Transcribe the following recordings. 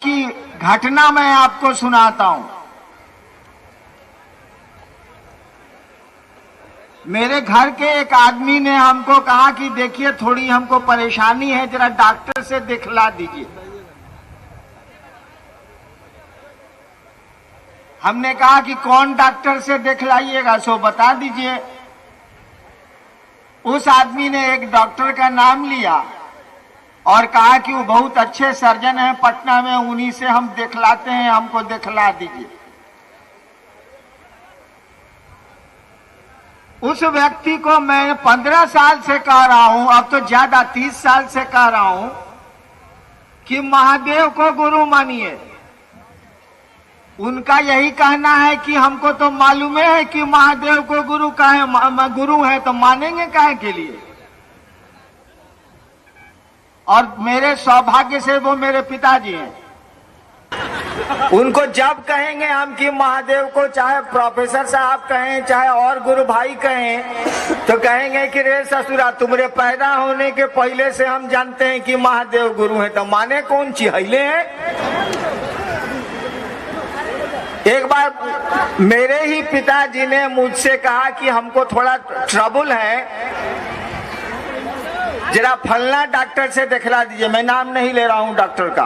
की घटना मैं आपको सुनाता हूं। मेरे घर के एक आदमी ने हमको कहा कि देखिए थोड़ी हमको परेशानी है, जरा डॉक्टर से दिखला दीजिए। हमने कहा कि कौन डॉक्टर से दिखलाइएगा, सो बता दीजिए। उस आदमी ने एक डॉक्टर का नाम लिया और कहा कि वो बहुत अच्छे सर्जन हैं पटना में, उन्हीं से हम दिखलाते हैं, हमको दिखला दीजिए। उस व्यक्ति को मैं 15 साल से कह रहा हूं, अब तो ज्यादा 30 साल से कह रहा हूं कि महादेव को गुरु मानिए। उनका यही कहना है कि हमको तो मालूम है कि महादेव को गुरु कहे, गुरु है तो मानेंगे काहे के लिए। और मेरे सौभाग्य से वो मेरे पिताजी हैं। उनको जब कहेंगे हम कि महादेव को, चाहे प्रोफेसर साहब कहें चाहे और गुरु भाई कहें, तो कहेंगे कि रे ससुरा तुम्हारे पैदा होने के पहले से हम जानते हैं कि महादेव गुरु है, तो माने कौन चिहले हैं। एक बार मेरे ही पिताजी ने मुझसे कहा कि हमको थोड़ा ट्रबल है, जरा फलना डॉक्टर से दिखला दीजिए। मैं नाम नहीं ले रहा हूं डॉक्टर का।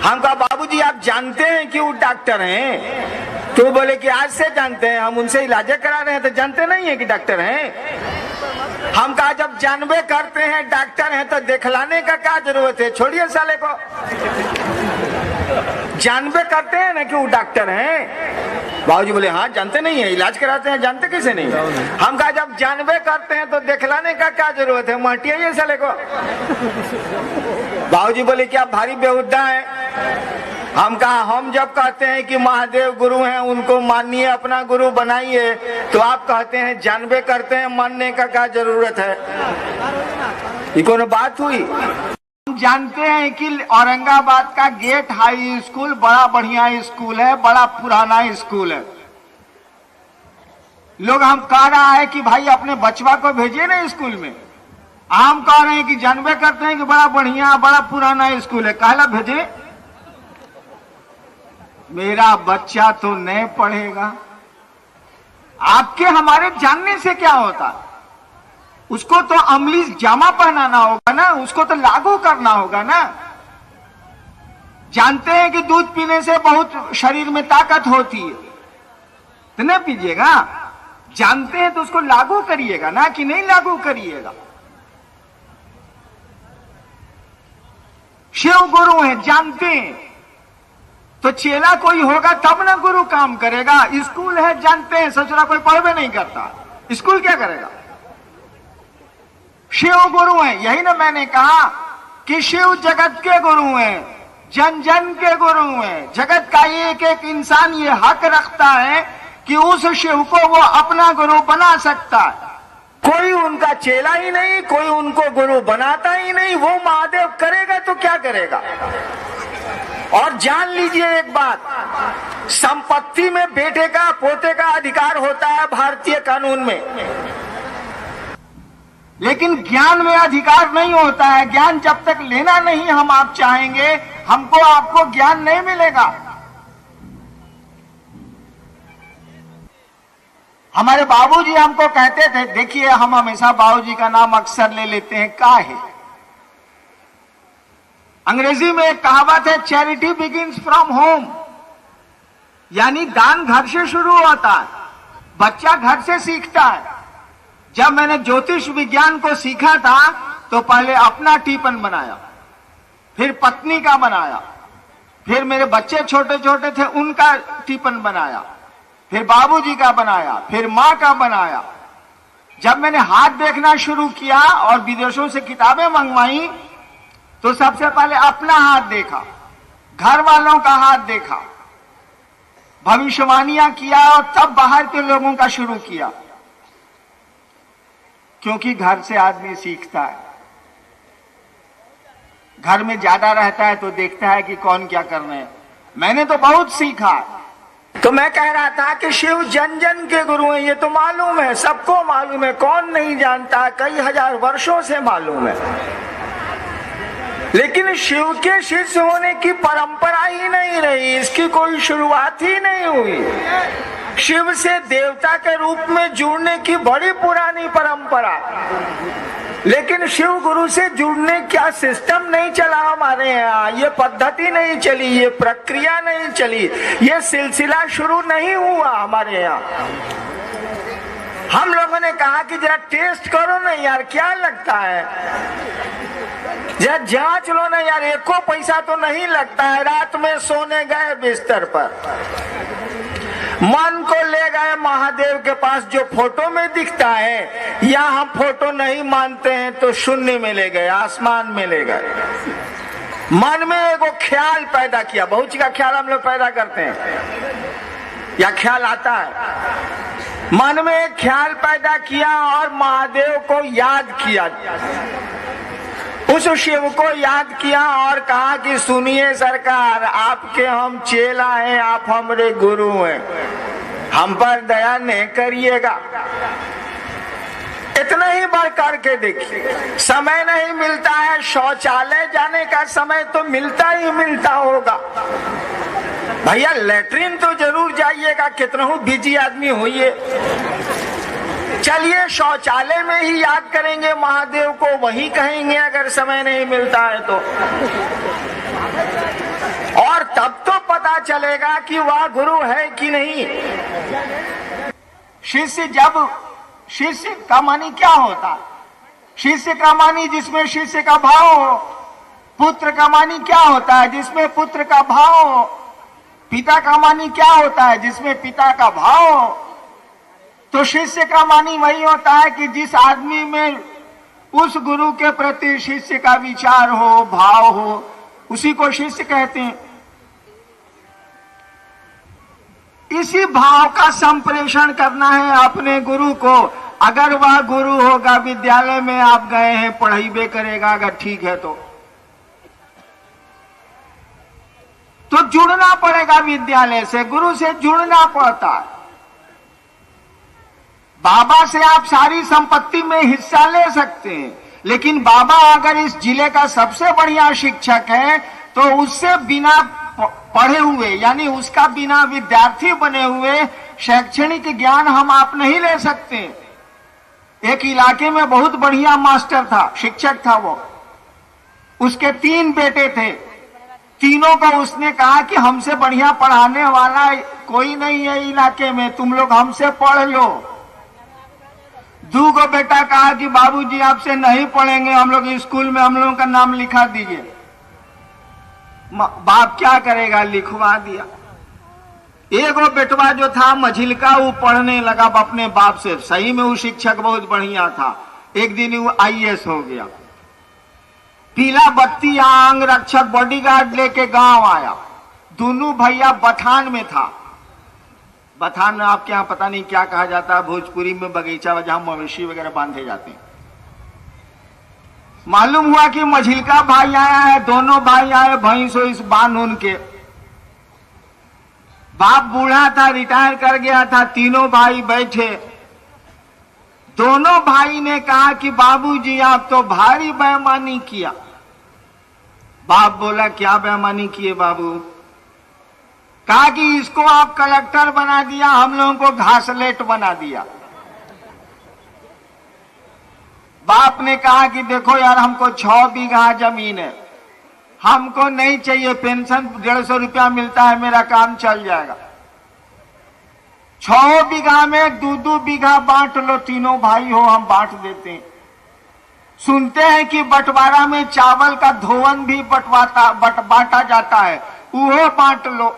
हम कहा बाबूजी आप जानते हैं कि वो डॉक्टर हैं? तो बोले कि आज से जानते हैं, हम उनसे इलाज करा रहे हैं, तो जानते नहीं है कि डॉक्टर हैं। हम कहा जब जानबे करते हैं डॉक्टर हैं तो दिखलाने का क्या जरूरत है, छोड़िए साले को। जानबे करते हैं ना कि वो डॉक्टर हैं। बाबूजी बोले हाँ जानते नहीं है, इलाज कराते हैं, जानते कैसे नहीं। हम कहा जब जानबे करते हैं तो दिखलाने का क्या जरूरत है, माटिए साले को। बाबूजी बोले कि आप भारी बेहुदा हैं। हम कहा हम जब कहते हैं कि महादेव गुरु हैं, उनको मानिए, अपना गुरु बनाइए, तो आप कहते हैं जानबे करते हैं, मानने का क्या जरूरत है। ये कौन बात हुई। हम जानते हैं कि औरंगाबाद का गेट हाई स्कूल बड़ा बढ़िया स्कूल है, बड़ा पुराना स्कूल है। लोग हम कह रहा है कि भाई अपने बचवा को भेजिए ना स्कूल में। हम कह रहे हैं कि जानबे करते हैं कि बड़ा बढ़िया बड़ा पुराना स्कूल है, काला भेजे। मेरा बच्चा तो नहीं पढ़ेगा। आपके हमारे जानने से क्या होता, उसको तो अमली जामा पहनाना होगा ना, उसको तो लागू करना होगा ना। जानते हैं कि दूध पीने से बहुत शरीर में ताकत होती है, तो नहीं पीजिएगा। जानते हैं तो उसको लागू करिएगा ना, कि नहीं लागू करिएगा। शिव गुरु है, जानते हैं तो चेला कोई होगा तब ना गुरु काम करेगा। स्कूल है, जानते हैं ससुरा कोई पढ़वे नहीं करता, स्कूल क्या करेगा। शिव गुरु हैं, यही ना मैंने कहा कि शिव जगत के गुरु हैं, जन जन के गुरु हैं। जगत का एक एक इंसान ये हक रखता है कि उस शिव को वो अपना गुरु बना सकता है। कोई उनका चेला ही नहीं, कोई उनको गुरु बनाता ही नहीं। वो महादेव करेगा तो क्या करेगा। और जान लीजिए एक बात, संपत्ति में बेटे का पोते का अधिकार होता है भारतीय कानून में, लेकिन ज्ञान में अधिकार नहीं होता है। ज्ञान जब तक लेना नहीं हम आप चाहेंगे, हमको आपको ज्ञान नहीं मिलेगा। हमारे बाबूजी हमको कहते थे, देखिए हम हमेशा बाबूजी का नाम अक्सर ले लेते हैं, काहे। अंग्रेजी में एक कहावत है, चैरिटी बिगिंस फ्रॉम होम, यानी दान घर से शुरू होता है, बच्चा घर से सीखता है। जब मैंने ज्योतिष विज्ञान को सीखा था तो पहले अपना टिफिन बनाया, फिर पत्नी का बनाया, फिर मेरे बच्चे छोटे छोटे थे उनका टिफिन बनाया, फिर बाबूजी का बनाया, फिर माँ का बनाया। जब मैंने हाथ देखना शुरू किया और विदेशों से किताबें मंगवाई तो सबसे पहले अपना हाथ देखा, घर वालों का हाथ देखा, भविष्यवाणियां किया और तब बाहर के लोगों का शुरू किया। क्योंकि घर से आदमी सीखता है, घर में ज्यादा रहता है तो देखता है कि कौन क्या कर रहे हैं। मैंने तो बहुत सीखा। तो मैं कह रहा था कि शिव जन जन के गुरु हैं, ये तो मालूम है, सबको मालूम है, कौन नहीं जानता, कई हजार वर्षों से मालूम है। लेकिन शिव के शिष्य होने की परंपरा ही नहीं रही, इसकी कोई शुरुआत ही नहीं हुई। शिव से देवता के रूप में जुड़ने की बड़ी पुरानी परंपरा, लेकिन शिव गुरु से जुड़ने क्या सिस्टम नहीं चला हमारे यहाँ, ये पद्धति नहीं चली, ये प्रक्रिया नहीं चली, ये सिलसिला शुरू नहीं हुआ हमारे यहाँ। हम लोगों ने कहा कि जरा टेस्ट करो ना यार, क्या लगता है, जरा जांच लो ना यार, एको पैसा तो नहीं लगता है। रात में सोने गए बिस्तर पर, मन को ले गए महादेव के पास, जो फोटो में दिखता है, या हम फोटो नहीं मानते हैं तो शून्य में ले गए, आसमान में ले गए। मन में एगो ख्याल पैदा किया, बहुत का ख्याल हम लोग पैदा करते हैं या ख्याल आता है, मन में एक ख्याल पैदा किया और महादेव को याद किया, उस शिव को याद किया और कहा कि सुनिए सरकार, आपके हम चेला हैं, आप हमारे गुरु हैं, हम पर दया नहीं करिएगा। इतना ही बढ़ करके देखिए, समय नहीं मिलता है, शौचालय जाने का समय तो मिलता ही मिलता होगा भैया, लेटरिन तो जरूर जाइएगा, कितना बिजी आदमी होइए। चलिए शौचालय में ही याद करेंगे महादेव को, वही कहेंगे अगर समय नहीं मिलता है तो, और तब तो पता चलेगा कि वह गुरु है कि नहीं। शिष्य का मानी क्या होता, शिष्य का मानी जिसमें शिष्य का भाव हो। पुत्र का मानी क्या होता है, जिसमें पुत्र का भाव हो। पिता का मानी क्या होता है, जिसमें पिता का भाव हो। तो शिष्य का मानी वही होता है कि जिस आदमी में उस गुरु के प्रति शिष्य का विचार हो, भाव हो, उसी को शिष्य कहते हैं। इसी भाव का संप्रेषण करना है अपने गुरु को। अगर वह गुरु होगा, विद्यालय में आप गए हैं, पढ़ाई करेगा, अगर ठीक है तो जुड़ना पड़ेगा विद्यालय से, गुरु से जुड़ना पड़ता है। बाबा से आप सारी संपत्ति में हिस्सा ले सकते हैं, लेकिन बाबा अगर इस जिले का सबसे बढ़िया शिक्षक है तो उससे बिना पढ़े हुए, यानी उसका बिना विद्यार्थी बने हुए शैक्षणिक ज्ञान हम आप नहीं ले सकते। एक इलाके में बहुत बढ़िया मास्टर था, शिक्षक था वो, उसके 3 बेटे थे, तीनों को उसने कहा कि हमसे बढ़िया पढ़ाने वाला कोई नहीं है इलाके में, तुम लोग हमसे पढ़ लो। 2 बेटा कहा कि बाबूजी आपसे नहीं पढ़ेंगे, हम लोग स्कूल में हम लोगों का नाम लिखा दीजिए। बाप क्या करेगा, लिखवा दिया। एगो बेटवा जो था मझिलका, वो पढ़ने लगा अपने बाप से, सही में वो शिक्षक बहुत बढ़िया था। एक दिन वो IAS हो गया। पीला बत्ती अंग रक्षक बॉडीगार्ड लेके गांव आया। दोनों भैया बथान में था। बथान आपके यहाँ पता नहीं क्या कहा जाता है, भोजपुरी में बगीचा जहां मवेशी वगैरह बांधे जाते हैं। मालूम हुआ कि मझिलका भाई आया है, दोनों भाई आए भैंसो इस बांध उनके। बाप बूढ़ा था, रिटायर कर गया था, तीनों भाई बैठे। दोनों भाई ने कहा कि बाबूजी आप तो भारी बेईमानी किया। बाप बोला क्या बेईमानी किए बाबू? कहा कि इसको आप कलेक्टर बना दिया, हम लोगों को घासलेट बना दिया। बाप ने कहा कि देखो यार, हमको 6 बीघा जमीन है, हमको नहीं चाहिए, पेंशन 150 रुपया मिलता है, मेरा काम चल जाएगा। 6 बीघा में 2-2 बीघा बांट लो, तीनों भाई हो, हम बांट देते हैं। सुनते हैं कि बंटवारा में चावल का धोवन भी बांटा जाता है, वो बांट लो।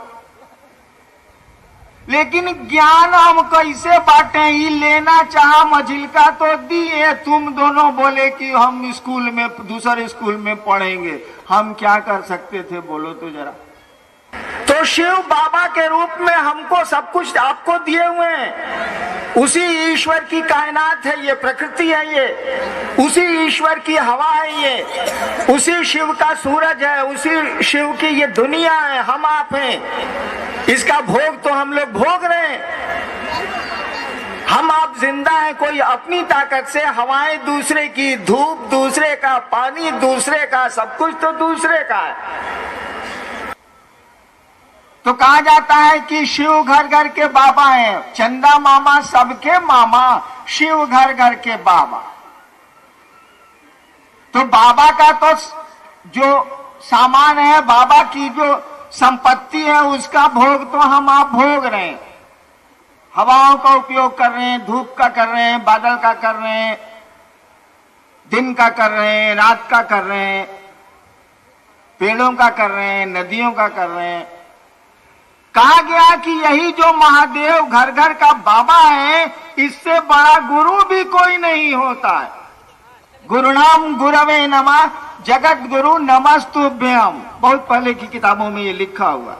लेकिन ज्ञान हम कैसे बांटे? ये लेना चाहा मझिलका तो दिए, तुम दोनों बोले कि हम स्कूल में, दूसरे स्कूल में पढ़ेंगे। हम क्या कर सकते थे, बोलो तो जरा। तो शिव बाबा के रूप में हमको सब कुछ आपको दिए हुए हैं। उसी ईश्वर की कायनात है ये, प्रकृति है ये, उसी ईश्वर की हवा है ये, उसी शिव का सूरज है, उसी शिव की ये दुनिया है, हम आप हैं। इसका भोग तो हम लोग भोग रहे हैं। हम आप जिंदा हैं, कोई अपनी ताकत से, हवाएं दूसरे की, धूप दूसरे का, पानी दूसरे का, सब कुछ तो दूसरे का है। तो कहा जाता है कि शिव घर घर के बाबा हैं, चंदा मामा सबके मामा, शिव घर घर के बाबा। तो बाबा का तो जो सामान है, बाबा की जो संपत्ति है, उसका भोग तो हम आप भोग रहे हैं। हवाओं का उपयोग कर रहे हैं, धूप का कर रहे हैं, बादल का कर रहे हैं, दिन का कर रहे हैं, रात का कर रहे हैं, पेड़ों का कर रहे हैं, नदियों का कर रहे हैं। कहा गया कि यही जो महादेव घर घर का बाबा है, इससे बड़ा गुरु भी कोई नहीं होता है। गुरुनाम गुरवे नमः, जगत गुरु नमस्तुभ्यम। बहुत पहले की किताबों में ये लिखा हुआ।